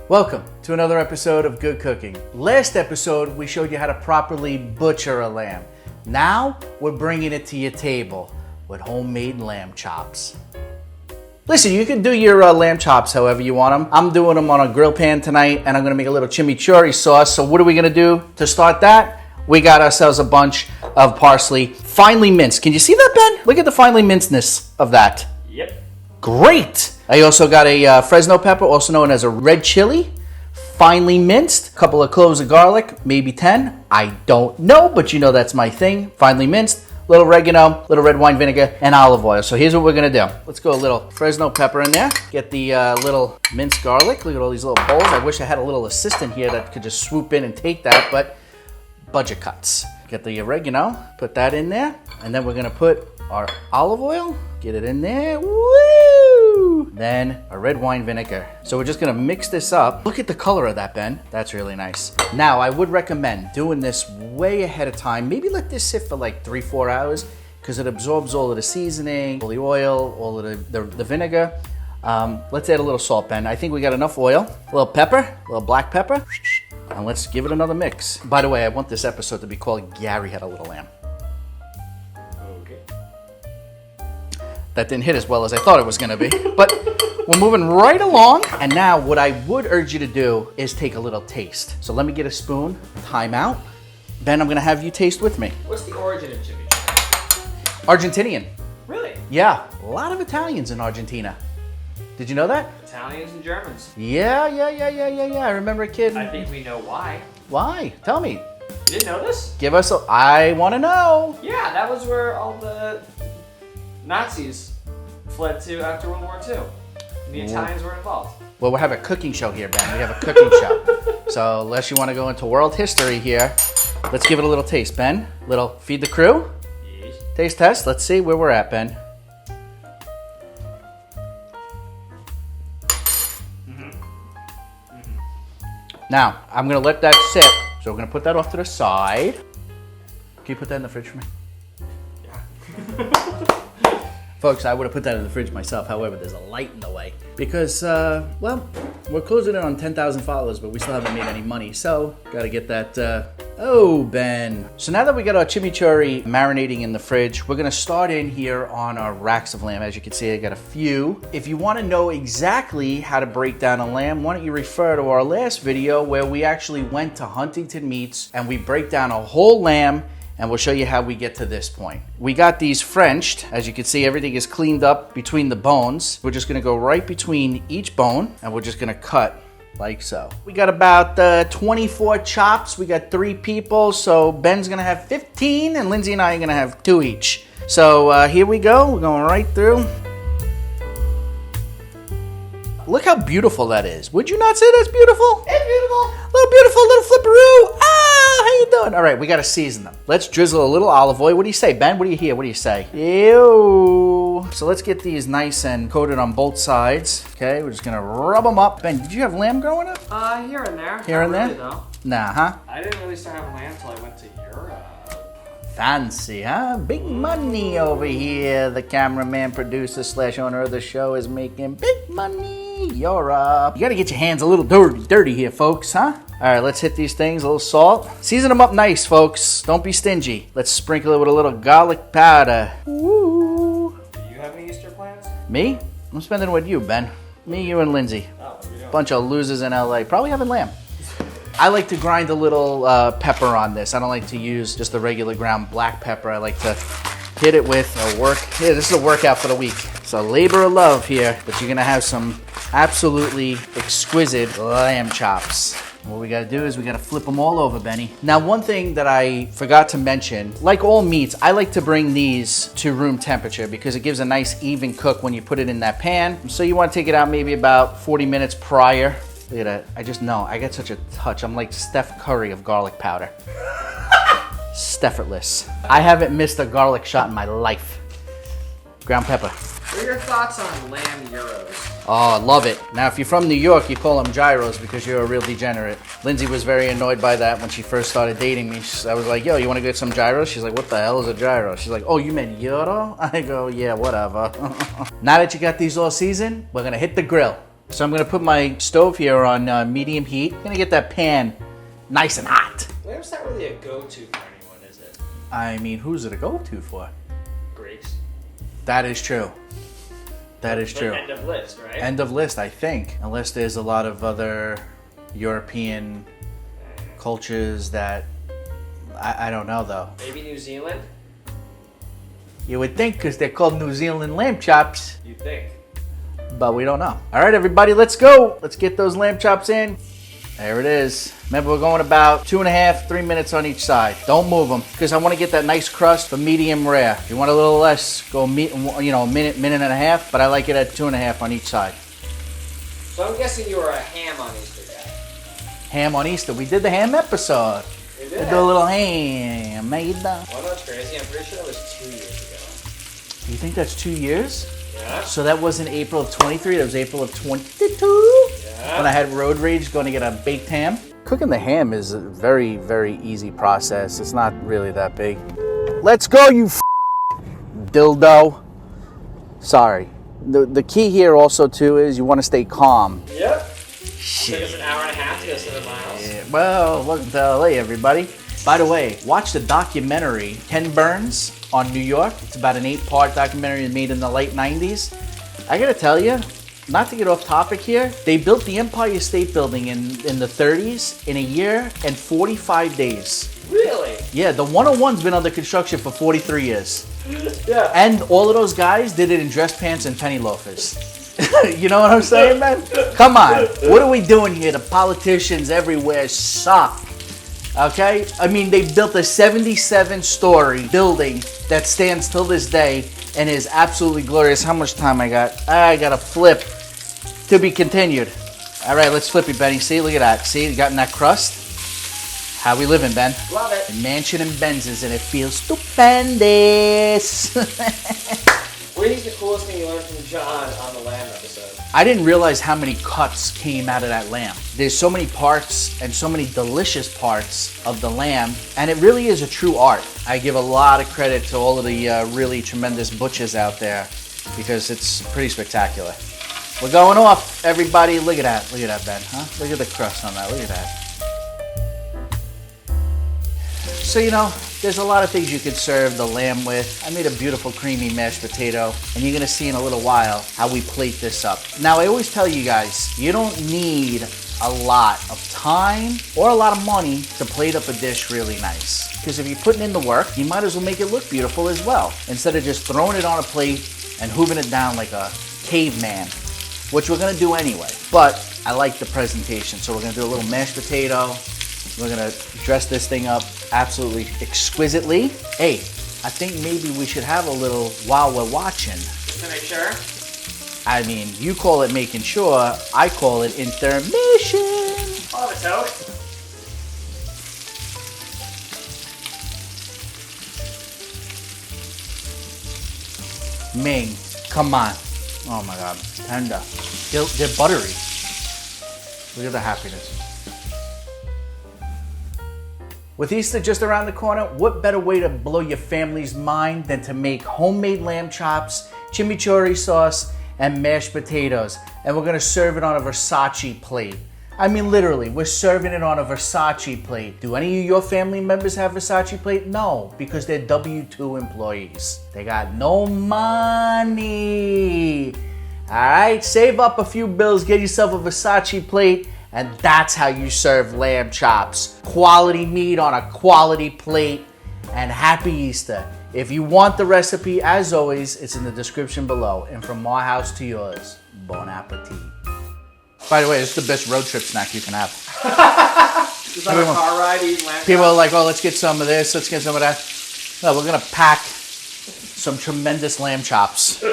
Welcome to another episode of Good Cooking. Last episode, we showed you how to properly butcher a lamb. Now, we're bringing it to your table with homemade lamb chops. Listen, you can do your lamb chops however you want them. I'm doing them on a grill pan tonight, and I'm gonna make a little chimichurri sauce. So what are we gonna do to start that? We got ourselves a bunch of parsley, finely minced. Can you see that, Ben? Look at the finely mincedness of that. Yep. Great. I also got a Fresno pepper, also known as a red chili, finely minced. A couple of cloves of garlic, maybe 10. I don't know, but you know that's my thing. Finely minced. Little oregano, little red wine vinegar, and olive oil. So here's what we're gonna do. Let's go a little Fresno pepper in there. Get the little minced garlic. Look at all these little bowls. I wish I had a little assistant here that could just swoop in and take that, but budget cuts. Get the oregano, put that in there, and then we're gonna put our olive oil. Get it in there. Woo! Then a red wine vinegar. So we're just gonna mix this up. Look at the color of that, Ben. That's really nice. Now, I would recommend doing this way ahead of time. Maybe let this sit for like 3-4 hours because it absorbs all of the seasoning, all the oil, all of the vinegar. Let's add a little salt, Ben. I think we got enough oil. A little pepper, a little black pepper. And let's give it another mix. By the way, I want this episode to be called Gary Had a Little Lamb. That didn't hit as well as I thought it was gonna be, but we're moving right along. And now what I would urge you to do is take a little taste. So let me get a spoon, time out. Ben, I'm gonna have you taste with me. What's the origin of chimichurri? Argentinian. Really? Yeah, a lot of Italians in Argentina. Did you know that? Italians and Germans. Yeah. I remember a kid. I think we know why. Why? Tell me. You didn't know this? Give us I wanna know. Yeah, that was where all the Nazis fled to after World War II. The Italians were involved. Well, we have a cooking show here, Ben. We have a cooking show. So unless you want to go into world history here, let's give it a little taste, Ben. Little feed the crew. Yes. Taste test. Let's see where we're at, Ben. Now, I'm going to let that sit. So we're going to put that off to the side. Can you put that in the fridge for me? Yeah. Folks, I would have put that in the fridge myself. However, there's a light in the way. Because, well, we're closing in on 10,000 followers, but we still haven't made any money. So, got to get that, oh, Ben. So now that we got our chimichurri marinating in the fridge, we're going to start in here on our racks of lamb. As you can see, I got a few. If you want to know exactly how to break down a lamb, why don't you refer to our last video where we actually went to Huntington Meats and we break down a whole lamb, and we'll show you how we get to this point. We got these Frenched. As you can see, everything is cleaned up between the bones. We're just gonna go right between each bone, and we're just gonna cut like so. We got about 24 chops. We got 3 people, so Ben's gonna have 15, and Lindsay and I are gonna have 2 each. So here we go, we're going right through. Look how beautiful that is. Would you not say that's beautiful? It's beautiful. Little beautiful, little flipperoo. Ah, how you doing? All right, we got to season them. Let's drizzle a little olive oil. What do you say, Ben? What do you hear? What do you say? Ew. So let's get these nice and coated on both sides. Okay, we're just going to rub them up. Ben, did you have lamb growing up? Here and there. Here and there? Really, though. Nah, huh? I didn't really start having lamb until I went to Europe. Fancy, huh? Big money over here. The cameraman, producer / owner of the show is making big money. Europe. You gotta get your hands a little dirty here, folks, huh? All right, let's hit these things. A little salt. Season them up nice, folks. Don't be stingy. Let's sprinkle it with a little garlic powder. Woo. Do you have any Easter plans? Me? I'm spending it with you, Ben. Me, you, and Lindsay. Oh, what are you doing? Bunch of losers in LA. Probably having lamb. I like to grind a little pepper on this. I don't like to use just the regular ground black pepper. I like to hit it with a work. Yeah, this is a workout for the week. It's a labor of love here, but you're gonna have some absolutely exquisite lamb chops. What we gotta do is we gotta flip them all over, Benny. Now, one thing that I forgot to mention, like all meats, I like to bring these to room temperature because it gives a nice even cook when you put it in that pan. So you wanna take it out maybe about 40 minutes prior. Look at that. I just know. I got such a touch. I'm like Steph Curry of garlic powder. Steffortless. I haven't missed a garlic shot in my life. Ground pepper. What are your thoughts on lamb gyros? Oh, love it. Now, if you're from New York, you call them gyros because you're a real degenerate. Lindsay was very annoyed by that when she first started dating me. I was like, yo, you want to get some gyros? She's like, what the hell is a gyro? She's like, oh, you meant gyro? I go, yeah, whatever. Now that you got these all seasoned, we're going to hit the grill. So I'm gonna put my stove here on medium heat. I'm gonna get that pan nice and hot. Lamb's not really a go-to for anyone, is it? I mean, who's it a go-to for? Greeks. That is true. That is true. End of list, right? End of list, I think. Unless there's a lot of other European cultures that I don't know though. Maybe New Zealand? You would think because they're called New Zealand lamb chops, You think. but we don't know. All right, everybody, let's go. Let's get those lamb chops in. There it is. Remember, we're going about 2.5, 3 minutes on each side. Don't move them because I want to get that nice crust for medium rare. If you want a little less, go a minute, minute and a half, but I like it at 2.5 on each side. So I'm guessing you were a ham on Easter guy. Ham on Easter. We did the ham episode. You We did? do a little ham. Made up. Well, that's crazy. I'm pretty sure that was 2 years ago. You think that's 2 years? Yeah? So that wasn't April of 23, that was April of 22. Yeah. When I had road rage going to get a baked ham. Cooking the ham is a very, very easy process. It's not really that big. Let's go, you dildo. Sorry. The key here also too is you want to stay calm. Yep. Took us an hour and a half to go 7 miles. Yeah, well, welcome to LA, everybody. By the way, watch the documentary Ken Burns on New York. It's about an 8-part documentary made in the late 90s. I gotta tell you, not to get off topic here, they built the Empire State Building in the 30s in a year and 45 days. Really? Yeah, the 101's been under construction for 43 years. Yeah. And all of those guys did it in dress pants and penny loafers. You know what I'm saying, man? Come on. What are we doing here? The politicians everywhere suck. Okay? I mean, they built a 77-story building that stands till this day and is absolutely glorious. How much time I got? I got a flip to be continued. All right, let's flip it, Benny. See, look at that. See, you gotten that crust? How we living, Ben? Love it. And Mansion and Benzes, and it feels stupendous. What is the coolest thing you learned from John on the lamb episode? I didn't realize how many cuts came out of that lamb. There's so many parts and so many delicious parts of the lamb, and it really is a true art. I give a lot of credit to all of the really tremendous butchers out there because it's pretty spectacular. We're going off, everybody. Look at that. Look at that, Ben. Huh? Look at the crust on that. Look at that. So, there's a lot of things you could serve the lamb with. I made a beautiful creamy mashed potato, and you're gonna see in a little while how we plate this up. Now, I always tell you guys, you don't need a lot of time or a lot of money to plate up a dish really nice. Because if you're putting in the work, you might as well make it look beautiful as well, instead of just throwing it on a plate and hooving it down like a caveman, which we're gonna do anyway. But I like the presentation, so we're gonna do a little mashed potato. We're gonna dress this thing up absolutely exquisitely. Hey, I think maybe we should have a little while we're watching. Just to make sure. I mean, you call it making sure, I call it intermission. I'll have a toast. Ming, come on. Oh my God, tender. They're buttery. Look at the happiness. With Easter just around the corner, what better way to blow your family's mind than to make homemade lamb chops, chimichurri sauce, and mashed potatoes. And we're gonna serve it on a Versace plate. I mean, literally, we're serving it on a Versace plate. Do any of your family members have Versace plate? No, because they're W-2 employees. They got no money. All right, save up a few bills, get yourself a Versace plate, and that's how you serve lamb chops. Quality meat on a quality plate, and happy Easter. If you want the recipe, as always, it's in the description below. And from my house to yours, bon appetit. By the way, it's the best road trip snack you can have. Just on a car ride, eating lamb People are chops. like, oh, let's get some of this, let's get some of that. No, we're gonna pack some tremendous lamb chops.